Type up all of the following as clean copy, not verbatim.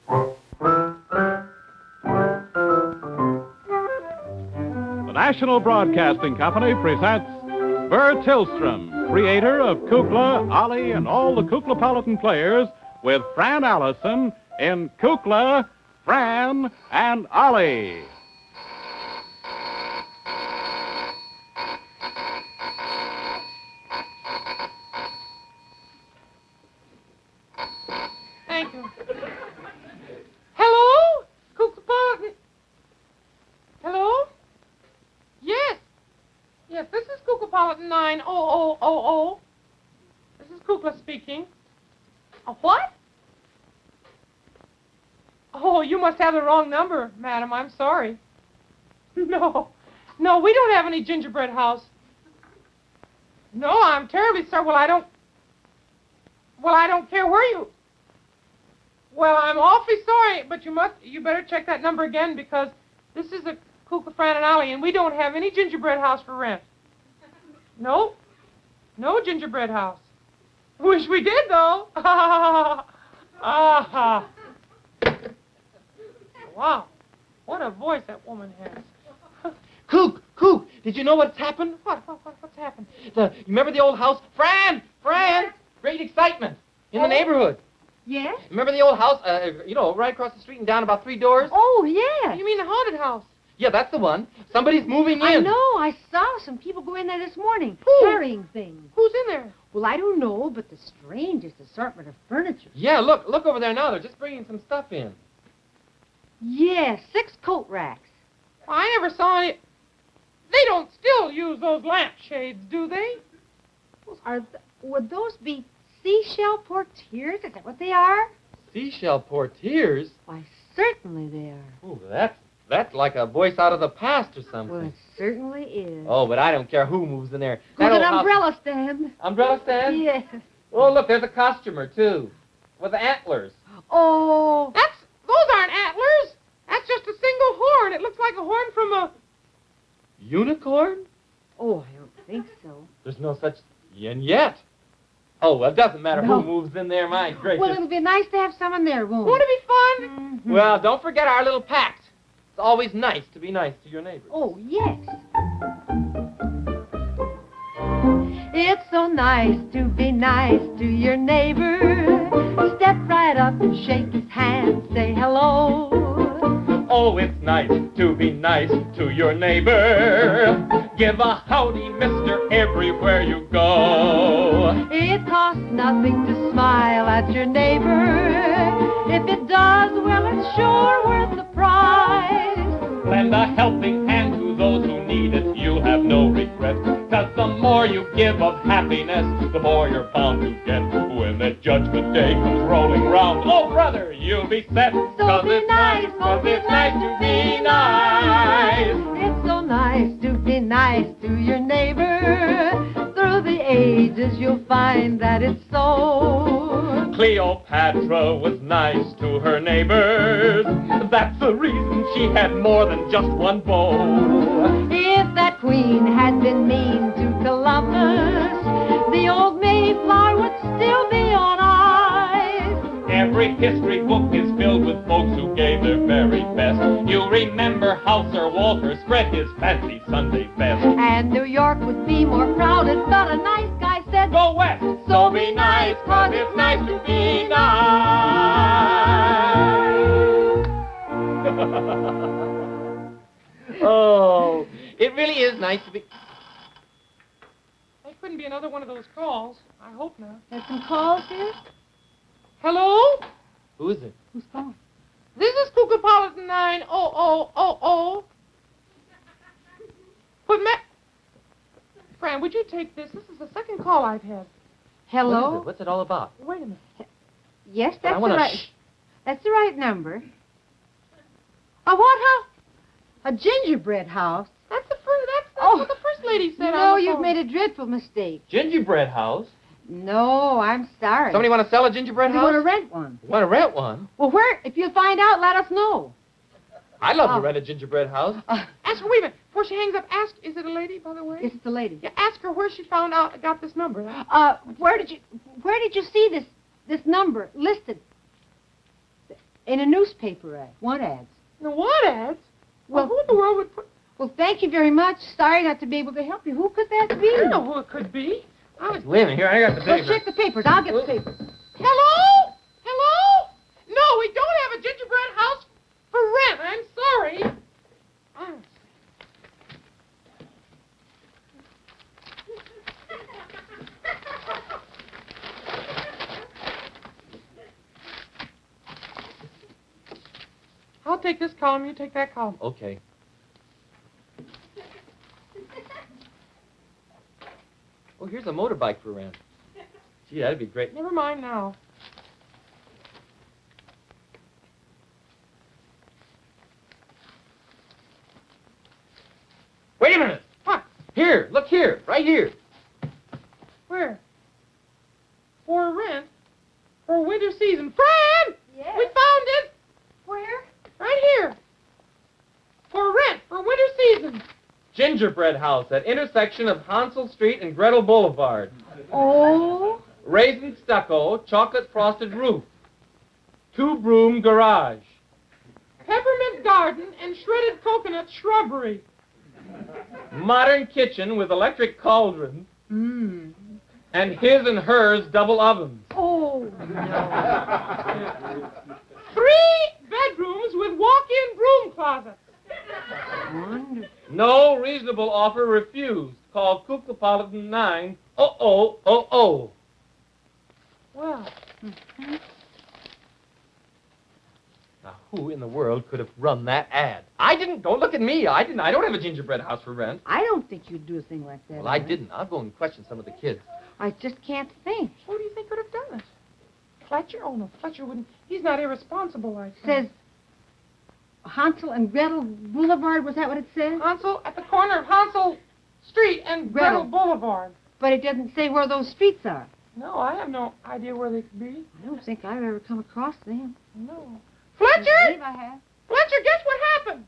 The National Broadcasting Company presents Tillstrom, creator of Kukla, Ollie, and all the Kuklapolitan players, with Fran Allison in Kukla, Fran and Ollie. Thank you. Hello? Kuklapolitan. Hello? Yes. Yes, this is Kuklapolitan 90000. This is Kukla speaking. A what? Oh, you must have the wrong number, madam. I'm sorry. No, we don't have any gingerbread house. No, I'm terribly sorry. Well, I don't care where you... Well, I'm awfully sorry, but you better check that number again, because this is a Kukla, Fran and Ollie, and we don't have any gingerbread house for rent. No gingerbread house. Wish we did, though. Wow, what a voice that woman has. Kook, did you know what's happened? What's happened? You remember the old house? Fran! Great excitement in the neighborhood. Yes? Remember the old house, right across the street and down about 3 doors? Oh, yes. You mean the haunted house? Yeah, that's the one. Somebody's moving in. I know. I saw some people go in there this morning, Who? carrying things. Who's in there? Well, I don't know, but the strangest assortment of furniture. Yeah, look over there now. They're just bringing some stuff in. Yes, 6 coat racks. Well, I never saw any... They don't still use those lampshades, do they? Would those be seashell portieres? Is that what they are? Seashell portieres? Why, certainly they are. Ooh, that's like a voice out of the past or something. Well, it certainly is. Oh, but I don't care who moves in there. With That an old umbrella house... stand. Umbrella stand? Yes. Oh, look, there's a costumer, too. With antlers. Oh. Those aren't antlers. That's just a single horn. It looks like a horn from a... Unicorn? Oh, I don't think so. There's no such yin yet. Oh, well, it doesn't matter No. who moves in there, my gracious. Well, it'll be nice to have someone there, won't Won't it? it be fun? Mm-hmm. Well, don't forget our little pact. It's always nice to be nice to your neighbors. Oh, yes. It's so nice to be nice to your neighbor. Step right up and shake his hand, say hello. Oh, it's nice to be nice to your neighbor. Give a howdy, mister, everywhere you go. It costs nothing to smile at your neighbor. If it does, well, it's sure worth the price. Lend a helping hand to those who need it. You'll have no regret. 'Cause the more you give of happiness, the more you're bound to get. When that judgment day comes rolling round, oh, brother, you'll be set. So be nice, cause it's nice to be nice. It's so nice to be nice to your neighbor. Through the ages, you'll find that it's so. Cleopatra was nice to her neighbors. That's the reason she had more than just one beau. If that queen had been mean to Columbus, the old Mayflower would still be on ice. Every history book is filled with folks who gave their very best. You remember how Sir Walter spread his fancy Sunday best. And New York would be more crowded, but a nice guy said, Go west, so be nice, 'cause it's nice to be nice. Oh, it really is nice to be... That couldn't be another one of those calls. I hope not. There's some calls here? Hello? Who is it? Who's calling? This is Kuklapolitan 90000. Fran, would you take this? This is the second call I've had. Hello? What is it? What's it all about? Wait a minute. Yes, I that's the wanna right. That's the right number. A what house? A gingerbread house. That's the first. That's Oh. what the first lady said. No, on the you've phone. made a dreadful mistake. Gingerbread house? No, I'm sorry. Somebody want to sell a gingerbread You house? want to rent one? Want to rent one? Well, where? If you find out, let us know. I'd love Oh. to rent a gingerbread house. Ask her. Wait a minute. Before she hangs up, ask. Is it a lady, by the way? This is the lady. Yeah. Ask her where she got this number. Where did you see this number listed? In a newspaper ad. Want ads. Now, what ads? Well, who in the world would put... Well, thank you very much. Sorry not to be able to help you. Who could that be? I don't know who it could be. Wait a minute, here, I got the Go paper. check the papers. I'll get the papers. Hello? Hello? No, we don't have a gingerbread house for rent. I'm sorry. I'll take this column, you take that column. Okay. Oh, here's a motorbike for rent. Gee, that'd be great. Never mind now. Wait a minute. What? Here, look here, right here. Where? For rent? For winter season. Fran! Yes? We found it! Where? Right here. For rent, for winter season. Gingerbread house at intersection of Hansel Street and Gretel Boulevard. Oh. Raisin stucco, chocolate frosted roof. 2-broom garage. Peppermint garden and shredded coconut shrubbery. Modern kitchen with electric cauldron. Mmm. And his and hers double ovens. Oh, no. 3 bedrooms with walk-in broom closets. Wonderful. No reasonable offer refused. Call Kuklapolitan 90000. Well, Now, who in the world could have run that ad? I didn't. Don't look at me. I didn't. I don't have a gingerbread house for rent. I don't think you'd do a thing like that. Well, I Ellen. didn't. I'll go and question some of the kids. I just can't think. who do you think could have done it? Fletcher? Oh, no, Fletcher wouldn't. He's not irresponsible like that. Says Hansel and Gretel Boulevard, was that what it says? Hansel, at the corner of Hansel Street and Gretel Boulevard. But it doesn't say where those streets are. No, I have no idea where they could be. I don't think I've ever come across them. No. I Fletcher? believe I have. Fletcher, guess what happened?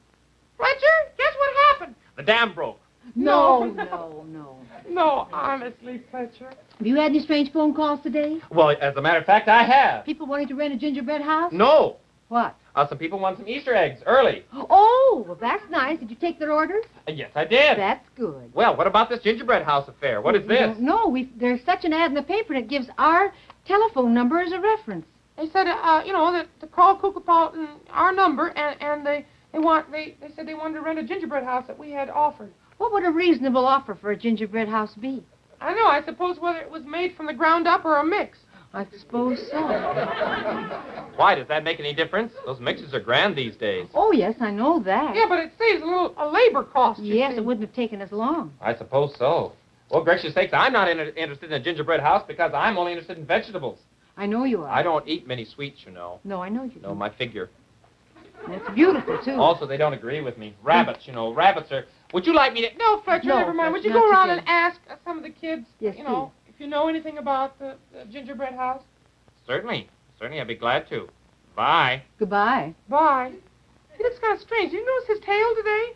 Fletcher, guess what happened? The dam broke. No, No. no, no. No, honestly, Fletcher. Have you had any strange phone calls today? Well, as a matter of fact, I have. People wanting to rent a gingerbread house? No. What? Some people want some Easter eggs early. Oh, well, that's nice. Did you take their orders? Yes, I did. That's good. Well, what about this gingerbread house affair? What is this? No, there's such an ad in the paper, and it gives our telephone number as a reference. They said, that to call Kuklapolitan our number, and they said they wanted to rent a gingerbread house that we had offered. What would a reasonable offer for a gingerbread house be? I know. I suppose whether it was made from the ground up or a mix. I suppose so. Why, does that make any difference? Those mixes are grand these days. Oh, yes, I know that. Yeah, but it saves a labor cost. you Yes, see. it wouldn't have taken as long. I suppose so. Well, gracious sakes, I'm not interested in a gingerbread house because I'm only interested in vegetables. I know you are. I don't eat many sweets, you know. No, I know you No, do. my figure. That's beautiful, too. Also, they don't agree with me. Rabbits, rabbits are... Would you like me to... No, Fletcher, No, never mind. Would you Fletcher, go not around today. and ask some of the kids, Yes, if you know anything about the gingerbread house? Certainly. Certainly, I'd be glad to. Bye. Goodbye. Bye. He looks kind of strange. Did you notice his tail today?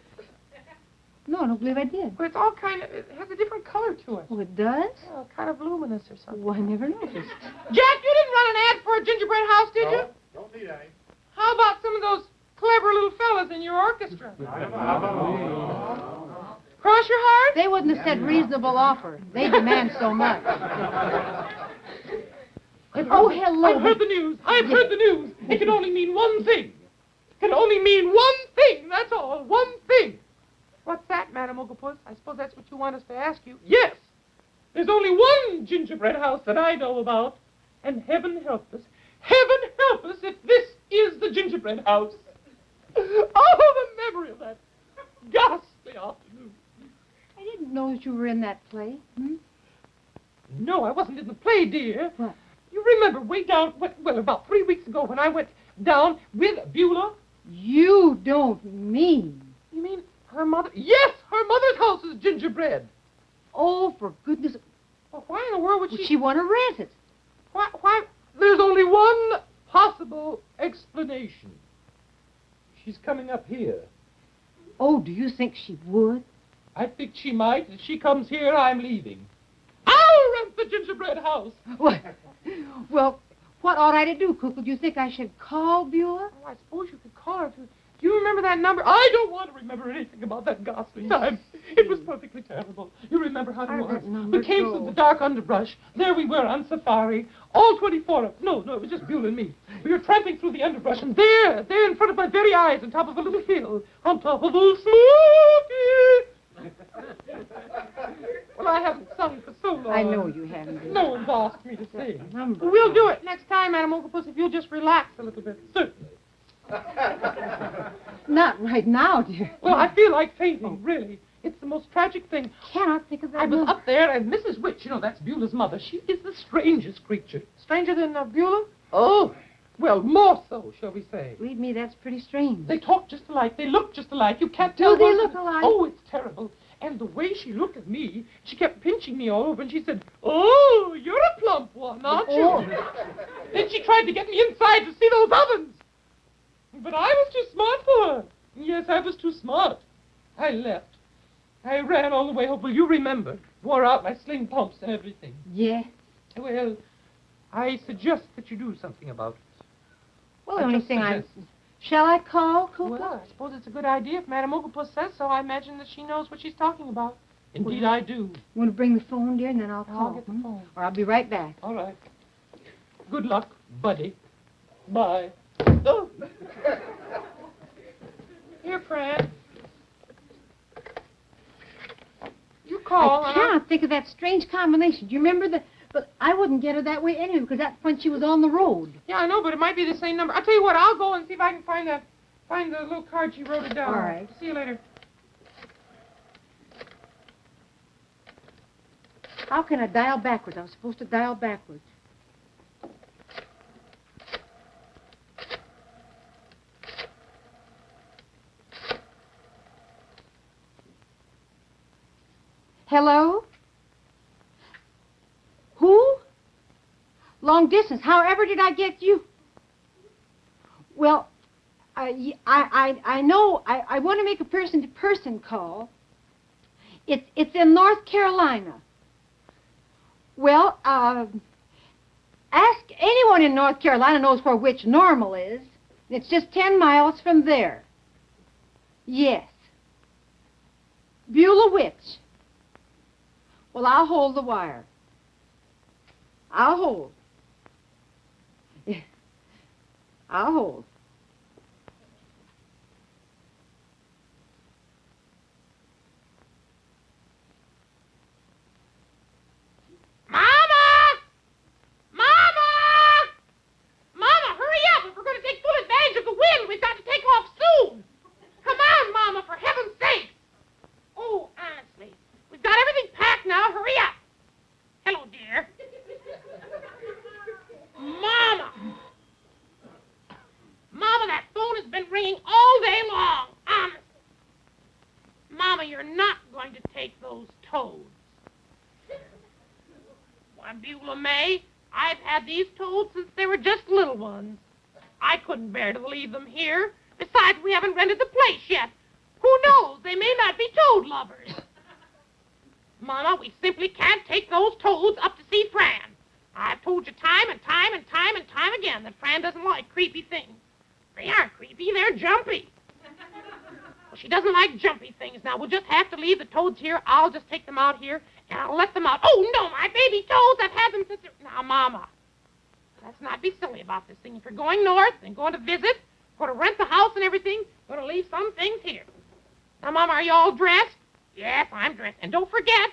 No, I don't believe I did. Well, it's all it has a different color to it. Oh, it does? Oh, kind of luminous or something. Oh, I never noticed. Jack, you didn't run an ad for a gingerbread house, did you? Don't need any. How about some of those clever little fellas in your orchestra? Cross your heart? They wouldn't have said reasonable offer. They demand so much. Oh, hello. I've heard the news. I've heard the news. It can only mean one thing. It can only mean one thing. That's all. One thing. What's that, Madam Oglepus? I suppose that's what you want us to ask you. Yes. There's only one gingerbread house that I know about. And heaven help us if this is the gingerbread house. Oh, the memory of that ghastly afternoon. I didn't know that you were in that play. Hmm? No, I wasn't in the play, dear. What? You remember way down, about 3 weeks ago when I went down with Buelah? You don't mean. You mean her mother? Yes, her mother's house is gingerbread. Oh, for goodness. Well, why in the world would Would she want to rent it? Why? There's only one possible explanation. She's coming up here. Oh, do you think she would? I think she might. If she comes here, I'm leaving. I'll rent the gingerbread house. Well, What ought I to do, Kukla? Do you think I should call Buelah? Oh, I suppose you could call her. Do you remember that number? I don't want to remember anything about that ghastly time. It was perfectly terrible. You remember how it How was. did that number We came go? through the dark underbrush. There we were on safari. All 24 of us. No, it was just Buelah and me. We were tramping through the underbrush, and there in front of my very eyes, on top of a little hill, on top of a smoky... Well, I haven't sung for so long. I know you haven't. No one's asked me to sing. Number. We'll do it next time, Madam Octopus, if you'll just relax a little bit. Certainly. Not right now, dear. Well, I feel like fainting, really. It's the most tragic thing. Cannot think of that. I was number. up there, and Mrs. Witch, that's Beulah's mother, she is the strangest creature. Stranger than Buelah? Oh, well, more so, shall we say. Believe me, that's pretty strange. They talk just alike. They look just alike. You can't tell. Do they one- look alike? Oh, it's terrible. And the way she looked at me, she kept pinching me all over, and she said, "Oh, you're a plump one, aren't you?" Oh. Then she tried to get me inside to see those ovens. But I was too smart for her. Yes, I was too smart. I left. I ran all the way home. Well, you remember. Wore out my sling pumps and everything. Yeah. Well, I suggest that you do something about it. Well, the I only just thing suggest- Shall I call Kukla? Well, I suppose it's a good idea. If Madame Octopus says so, I imagine that she knows what she's talking about. Indeed, I do. You want to bring the phone, dear, and then I'll call. I'll get the phone. Or I'll be right back. All right. Good luck, buddy. Bye. Oh. Here, Fran. You call. I cannot think of that strange combination. Do you remember the... But I wouldn't get her that way anyway, because that's when she was on the road. Yeah, I know, but it might be the same number. I'll tell you what. I'll go and see if I can find the little card she wrote it down. All right. See you later. How can I dial backwards? I was supposed to dial backwards. Hello? Who? Long distance. However did I get you? Well, I know I want to make a person-to-person call. It's in North Carolina. Well, ask anyone in North Carolina knows where Witch Normal is. It's just 10 miles from there. Yes. Buelah Witch. Well, I'll hold the wire. I'll hold. I'll hold. Mama! Mama! Mama, hurry up. If we're going to take full advantage of the wind, we've got to take off soon. Come on, Mama, for heaven's sake. Oh, honestly. We've got everything packed now. Hurry up. Hello, dear. Mama! Mama, that phone has been ringing all day long. Honestly. Mama, you're not going to take those toads. Why, Buelah May, I've had these toads since they were just little ones. I couldn't bear to leave them here. Besides, we haven't rented the place yet. Who knows? They may not be toad lovers. Mama, we simply can't take those toads up to see Fran. I've told you time and time and time and time again that Fran doesn't like creepy things. They aren't creepy, they're jumpy. Well, she doesn't like jumpy things. Now, we'll just have to leave the toads here. I'll just take them out here, and I'll let them out. Oh, no, my baby toads. I've had them since... Now, Mama, let's not be silly about this thing. If you're going north and going to visit, going to rent the house and everything, going to leave some things here. Now, Mama, are you all dressed? Yes, I'm dressed. And don't forget,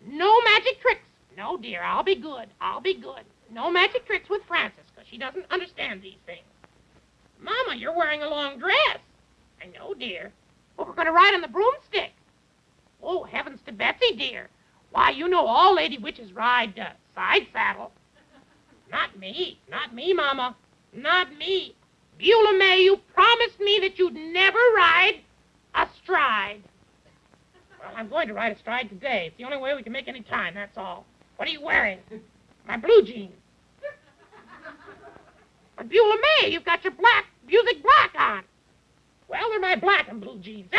no magic tricks. No, dear, I'll be good. I'll be good. No magic tricks with Frances, because she doesn't understand these things. Mama, you're wearing a long dress. I know, dear. Well, we're going to ride on the broomstick. Oh, heavens to Betsy, dear. Why, you know all lady witches ride side saddle. Not me. Not me, Mama. Not me. Buelah May, you promised me that you'd never ride astride. Well, I'm going to ride astride today. It's the only way we can make any time, that's all. What are you wearing? My blue jeans. But Buelah May, you've got your black, music black on. Well, they're my black and blue jeans.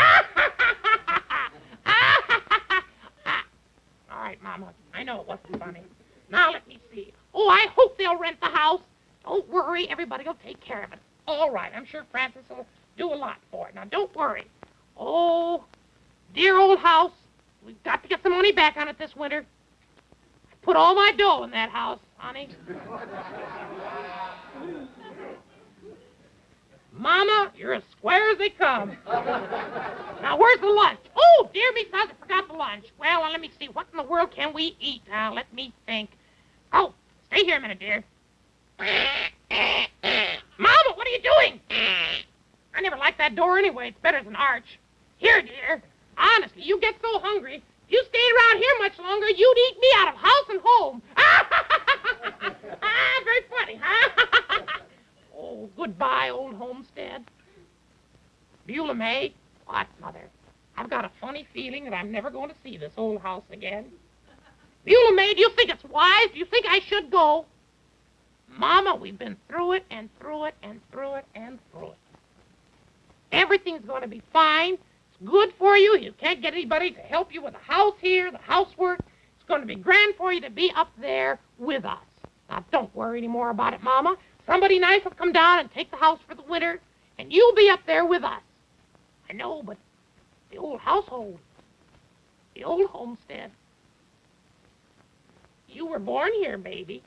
All right, Mama. I know it wasn't funny. Now let me see. Oh, I hope they'll rent the house. worry. Everybody will take care of it. All right. I'm sure Francis will do a lot for it. Now, don't worry. Oh, dear old house. We've got to get some money back on it this winter. I put all my dough in that house, honey. Mama, you're as square as they come. Now, where's the lunch? Oh, dear me, I forgot the lunch. Well, let me see. What in the world can we eat? Now, let me think. Oh, stay here a minute, dear. Mama, what are you doing? I never liked that door anyway. It's better than an arch. Here, dear. Honestly, you get so hungry. If you stayed around here much longer, you'd eat me out of house and home. Very funny, huh? Oh, goodbye, old homestead. Buelah May? What, Mother? I've got a funny feeling that I'm never going to see this old house again. Buelah May, do you think it's wise? Do you think I should go? Mama, we've been through it and through it and through it and through it. Everything's going to be fine. It's good for you. You can't get anybody to help you with the house here, the housework. It's going to be grand for you to be up there with us. Now, don't worry any more about it, Mama. Somebody nice will come down and take the house for the winter, and you'll be up there with us. I know, but the old household, the old homestead. You were born here, baby.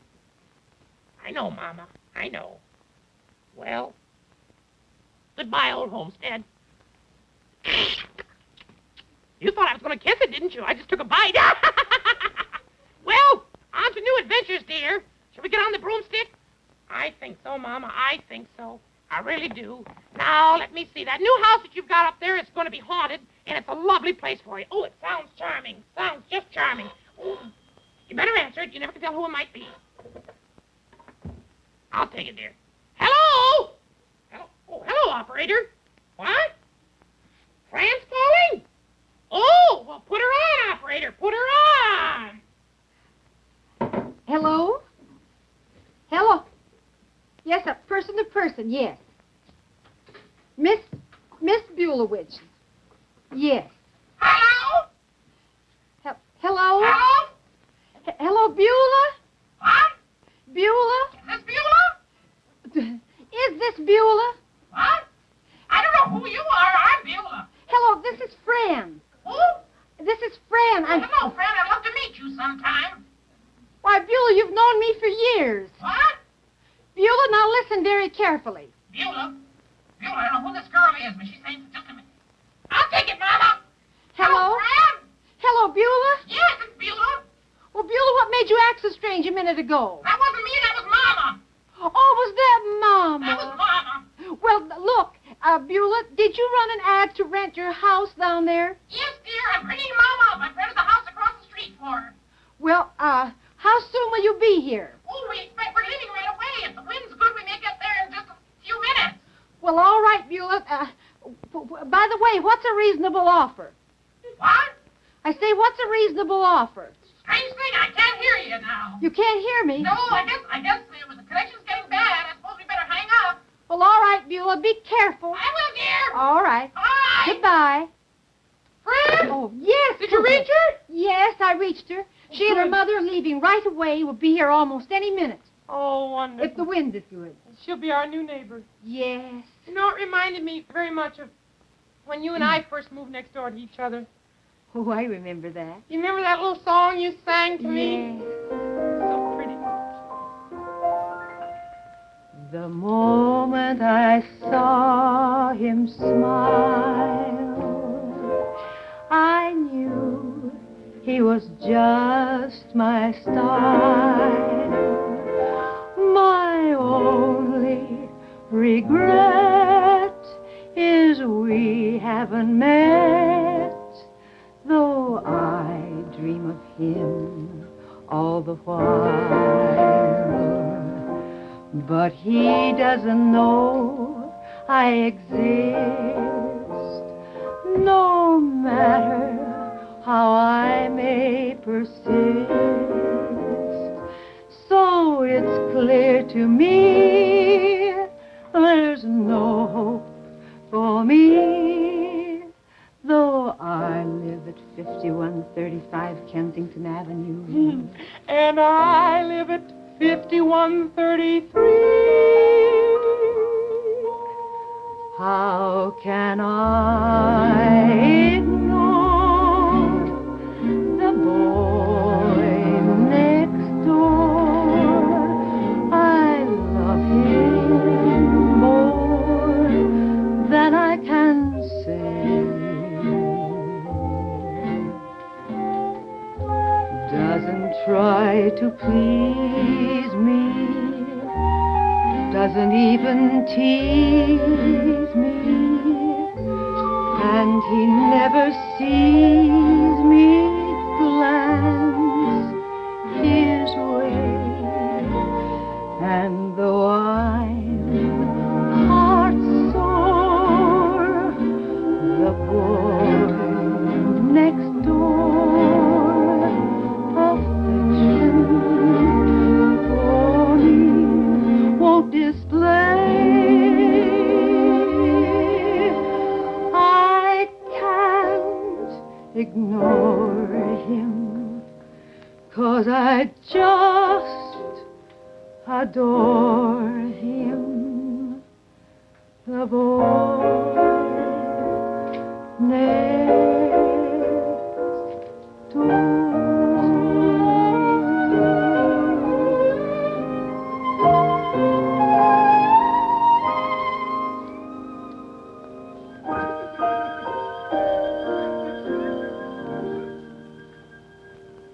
I know, Mama. I know. Well, goodbye, old homestead. You thought I was going to kiss it, didn't you? I just took a bite. Well, on to new adventures, dear. Shall we get on the broomstick? I think so, Mama. I think so. I really do. Now, let me see. That new house that you've got up there is going to be haunted, and it's a lovely place for you. Oh, it sounds charming. Sounds just charming. Oh, you better answer it. You never can tell who it might be. I'll take it, dear. Hello? Hello? Oh, hello, operator. What? Fran's calling? Oh, well, put her on, operator. Put her on. Hello? Hello? Yes, a person to person, yes. Miss Buelah. Yes. Hello? Hello? Hello? Hello, Buelah? What? Buelah? Is this Buelah? Is this Buelah? What? I don't know who you are. I'm Buelah. Hello, this is Fran. Who? This is Fran. Hello, Fran. I'd love to meet you sometime. Why, Buelah, you've known me for years. What? Buelah, now listen very carefully. Buelah? Buelah, I don't know who this girl is, but she's saying just a minute. I'll take it, Mama. Hello? Fran? Hello, Buelah? Yes, it's Buelah. Well, Buelah, what made you act so strange a minute ago? That wasn't me, that was Mama. Oh, was that Mama? That was Mama. Well, look, Buelah, did you run an ad to rent your house down there? Yes, dear, I'm bringing Mama up. I've rented the house across the street for her. Well, how soon will you be here? Oh, we expect we're leaving right away. If the wind's good, we may get there in just a few minutes. Well, all right, Buelah. By the way, what's a reasonable offer? What? I say, what's a reasonable offer? Strange thing, I can't hear you now. You can't hear me? No, I guess the connection's getting bad. I suppose we better hang up. Well, all right, Buelah, be careful. I will, dear. All right. Bye. Goodbye. Fran? Oh, yes. Did you reach her? Yes, I reached her. She and her mother are leaving right away. Will be here almost any minute. Oh, wonderful. If the wind is good. She'll be our new neighbor. Yes. You know, it reminded me very much of when you and I first moved next door to each other. Oh, I remember that. You remember that little song you sang to me? Yes. So pretty. The moment I saw him smile, I knew he was just my style. My only regret is we haven't met, though I dream of him all the while. But he doesn't know I exist, no matter how I may persist. So it's clear to me there's no hope for me, though I live at 5135 Kensington Avenue. And I live at 5133. How can I ignore the boy next door? I love him more than I can say. Doesn't try to please me, doesn't even tease me, and he never sees me glance his way. And though I'm heart sore, the boy next door affection for me won't display. I can't ignore him, 'cause I just adore him. The boy next door.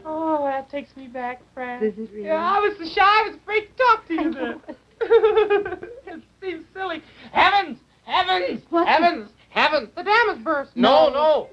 Oh, that takes me back, Fran. Does it really? Yeah, I was so shy, I was afraid to talk to you then. It seems silly. Heavens! Heavens! What? Heavens! Heavens! The dam has burst. No,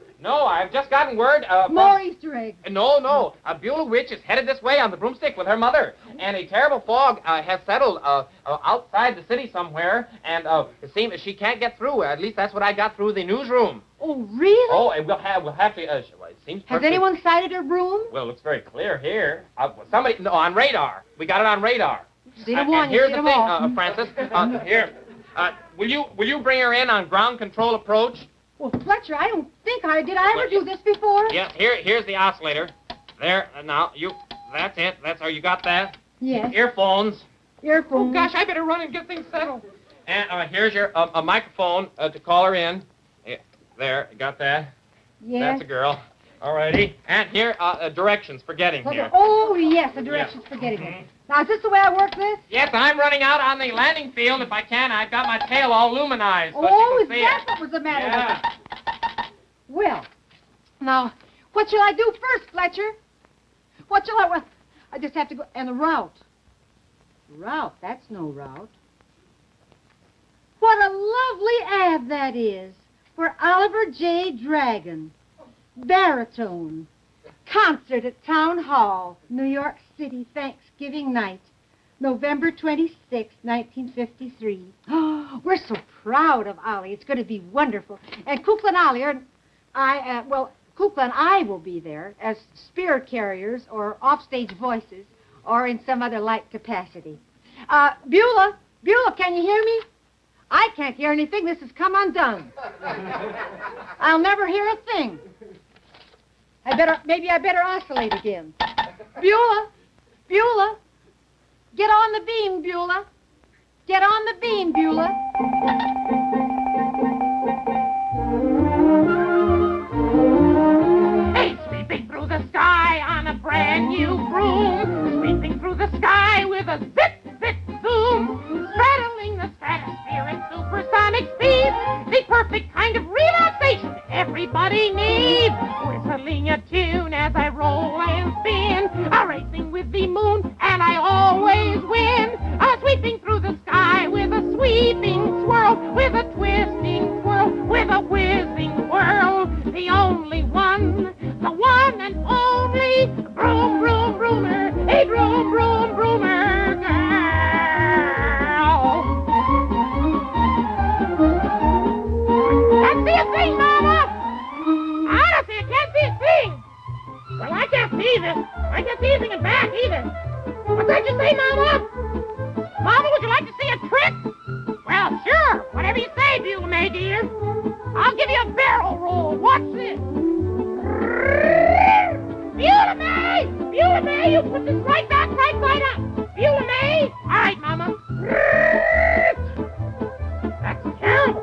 I've just gotten word. More Easter eggs. No. A Buelah witch is headed this way on the broomstick with her mother. And a terrible fog has settled outside the city somewhere. And it seems she can't get through. At least that's what I got through the newsroom. Oh, really? Oh, and we'll have to. It seems Has perfectly- anyone sighted her broom? Well, it looks very clear here. Somebody, no, on radar. We got it on radar. See them And on, you here's see the them thing, all. Francis. Here, will you bring her in on ground control approach? Well, Fletcher, I don't think I did. I ever do this before? Yeah. Here's the oscillator. There. Now you. That's it. You got that? Yes. Earphones. Earphones. Oh gosh, I better run and get things settled. And here's your a microphone to call her in. Yeah, there. You got that? Yes. That's a girl. Alrighty. And here directions for getting here. Oh, yes, the directions for getting it. Now, is this the way I work this? Yes, I'm running out on the landing field. If I can, I've got my tail all luminized. So Oh, you is can see that it. what was the matter with Yeah. it? Well, now, what shall I do first, Fletcher? What shall I... Well, I just have to go... And the route. Route? That's no route. What a lovely ad that is for Oliver J. Dragon. Baritone. Concert at Town Hall, New York City, Thanksgiving night, November 26, 1953. Oh, we're so proud of Ollie. It's going to be wonderful. And Kukla and Ollie Kukla and I will be there as spirit carriers or offstage voices or in some other light capacity. Buelah, can you hear me? I can't hear anything. This has come undone. I'll never hear a thing. Maybe I better oscillate again. Buelah, get on the beam, Buelah. Get on the beam, Buelah. Hey, sweeping through the sky on a brand new broom, sweeping through the sky with a zip, zip, zoom, straddling the stratosphere at supersonic speed, the perfect kind of relaxation everybody needs. Whistling a tune as I roll and spin, racing with the moon, and I always win. Sweeping through the sky with a sweeping swirl, with a twisting twirl, with a whizzing whirl. The only one, the one and only broom, broom, broomer, a broom, broom, broomer girl. Can't see a thing, Mama! Honestly, I can't see a thing! Well, I can't see this. I can't see anything in back either. What's that you say, Mama? Mama, would you like to see a trick? Well, sure. Whatever you say, Buelah May, dear. I'll give you a barrel roll. Watch this. Buelah May! Buelah May, you put this right back, right side up. Buelah May? All right, Mama. That's terrible.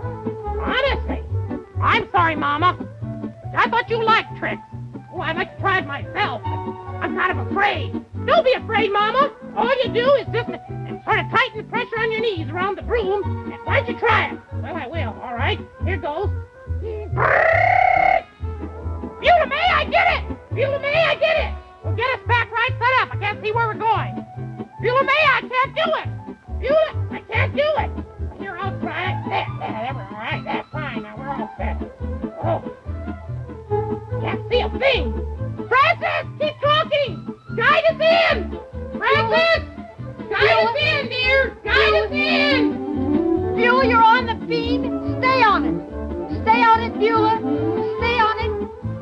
you do is just sort of tighten the pressure on your knees around the broom. And why don't you try it? Well, I will. All right. Here goes. Buelah, May, I get it! Buelah, May, I get it! Well, get us back right set up. I can't see where we're going. Buelah, May, I can't do it! Buelah, I can't do it! Here, I'll try it. There, we're all right. That's fine. Now we're all set. Oh. Can't see a thing. Francis, keep talking! Guide us in! Francis! Guide us in, dear! Guide us in! Buelah, you're on the beam. Stay on it. Stay on it, Buelah. Stay on it.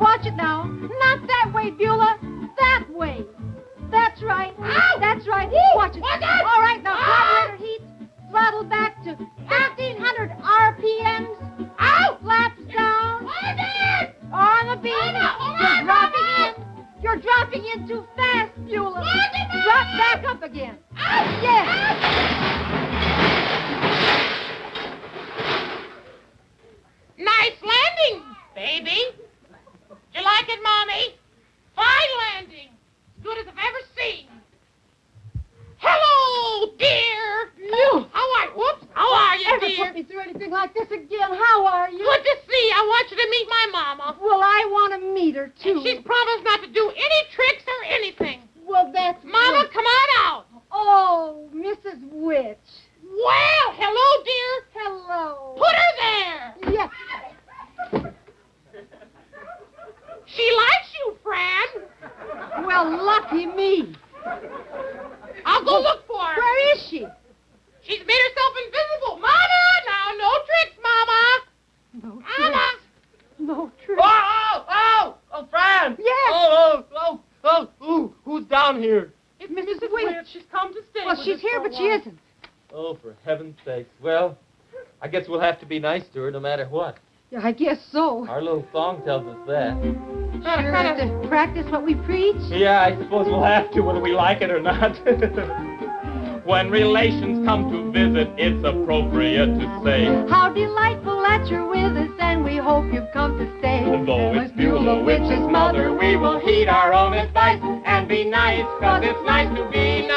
Watch it now. Not that way, Buelah. That way. That's right. Ow! That's right. Woo! Watch it. Watch it! All right, now Ah! carburetor heat. Throttle back to 1,500 RPMs. Ow! Flaps down. Hold it! On the beam. Hold on, You're dropping in. You're dropping in too fast, Buelah. Drop back up again. Yes. Nice landing, baby. You like it, Mommy? Fine landing. As good as I've ever seen. Hello, dear. How are you? Whoops. How are you, Ever dear? put me through anything like this again? How are you? Good to see. I want you to meet my mama. Well, I want to meet her, too. She's promised not to do any tricks or anything. Well, that's Mama, good. come on out. Oh, Mrs. Witch. Well, hello, dear. Hello. Put her there. Yes. She likes you, Fran. Well, lucky me. I'll go look for her. Where is she? She's made herself invisible. Mama, now, no tricks, Mama. No Mama. tricks. No tricks. Oh, Fran! Yes. Who's down here? It's Mrs. Mrs. Witch. Witch. She's come to stay Well, with she's us here, for a but she while. isn't. Oh, for heaven's sakes. Well, I guess we'll have to be nice to her no matter what. Yeah, I guess so. Our little song tells us that. Sure have to practice what we preach. Yeah, I suppose we'll have to whether we like it or not. When relations come to visit, it's appropriate to say, How delightful that you're with us, and we hope you've come to stay. though it's Buelah Witch's mother, we will heed our own advice and be nice, 'cause it's nice to be nice.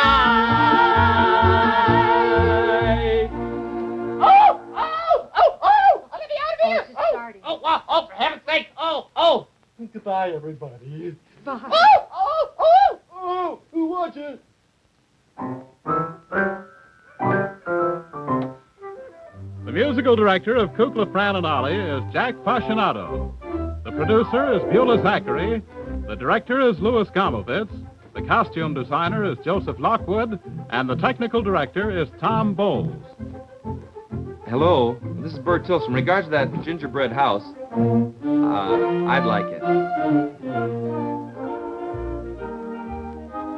Oh! Let me out of Oh, here! she's starting. Oh, for heaven's sake! Oh! Goodbye, everybody. Bye. Oh, watch it. The musical director of Kukla, Fran and Ollie is Jack Fascinato. The producer is Buelah Zachary. The director is Louis Gomovitz. The costume designer is Joseph Lockwood. And the technical director is Tom Bowles. Hello, this is Bert Tillstrom. In regards to that gingerbread house, I'd like it.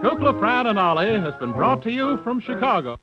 Kukla, Fran and Ollie has been brought to you from Chicago.